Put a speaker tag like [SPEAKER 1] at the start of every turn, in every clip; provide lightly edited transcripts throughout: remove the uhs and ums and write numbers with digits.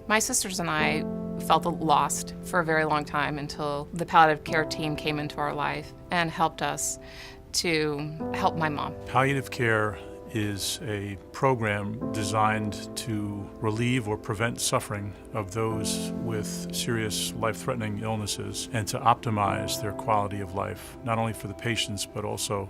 [SPEAKER 1] My sisters and I felt lost for a very long time until the palliative care team came into our life and helped us to help my mom.
[SPEAKER 2] Palliative care is a program designed to relieve or prevent suffering of those with serious life-threatening illnesses and to optimize their quality of life, not only for the patients but also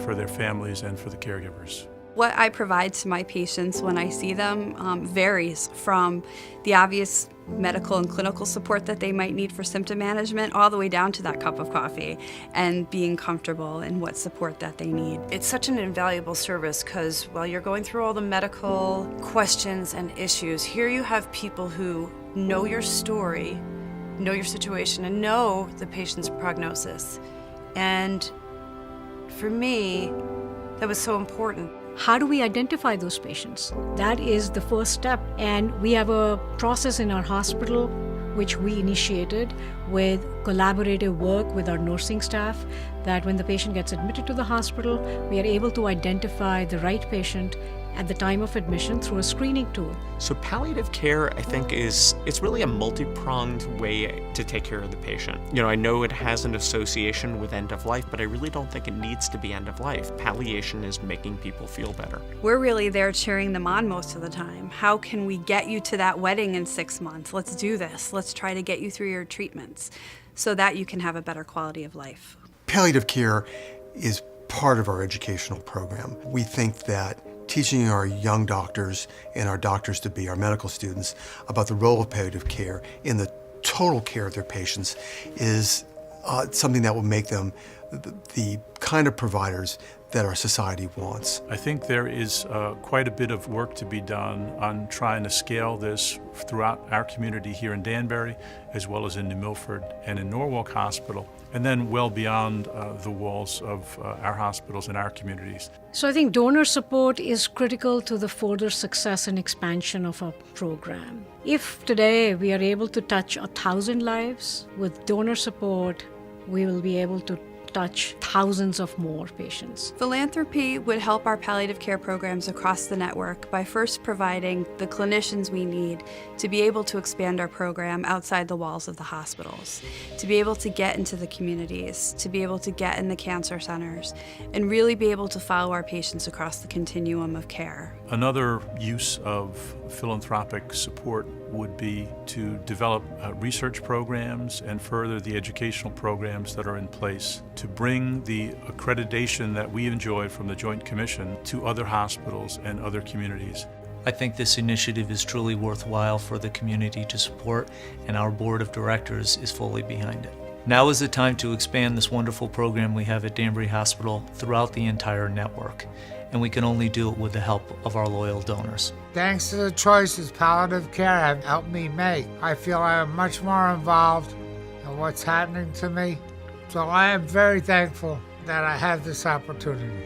[SPEAKER 2] for their families and for the caregivers.
[SPEAKER 3] What I provide to my patients when I see them varies from the obvious medical and clinical support that they might need for symptom management all the way down to that cup of coffee and being comfortable in what support that they need.
[SPEAKER 4] It's such an invaluable service because while you're going through all the medical questions and issues, here you have people who know your story, know your situation, and know the patient's prognosis. And for me, that was so important.
[SPEAKER 5] How do we identify those patients? That is the first step. And we have a process in our hospital which we initiated with collaborative work with our nursing staff, that when the patient gets admitted to the hospital, we are able to identify the right patient at the time of admission through a screening tool.
[SPEAKER 6] So palliative care, I think, it's really a multi-pronged way to take care of the patient. I know it has an association with end of life, but I really don't think it needs to be end of life. Palliation is making people feel better.
[SPEAKER 3] We're really there cheering them on most of the time. How can we get you to that wedding in 6 months? Let's do this. Let's try to get you through your treatments so that you can have a better quality of life.
[SPEAKER 7] Palliative care is part of our educational program. We think that teaching our young doctors and our doctors-to-be, our medical students, about the role of palliative care in the total care of their patients is something that will make them the kind of providers that our society wants.
[SPEAKER 2] I think there is quite a bit of work to be done on trying to scale this throughout our community here in Danbury, as well as in New Milford and in Norwalk Hospital, and then well beyond the walls of our hospitals and our communities.
[SPEAKER 5] So I think donor support is critical to the further success and expansion of our program. If today we are able to touch 1,000 lives, with donor support, we will be able to touch thousands of more patients.
[SPEAKER 3] Philanthropy would help our palliative care programs across the network by first providing the clinicians we need to be able to expand our program outside the walls of the hospitals, to be able to get into the communities, to be able to get in the cancer centers, and really be able to follow our patients across the continuum of care.
[SPEAKER 2] Another use of philanthropic support would be to develop research programs and further the educational programs that are in place to bring the accreditation that we enjoy from the Joint Commission to other hospitals and other communities.
[SPEAKER 8] I think this initiative is truly worthwhile for the community to support, and our board of directors is fully behind it. Now is the time to expand this wonderful program we have at Danbury Hospital throughout the entire network, and we can only do it with the help of our loyal donors.
[SPEAKER 9] Thanks to the choices palliative care have helped me make, I feel I am much more involved in what's happening to me. So I am very thankful that I have this opportunity.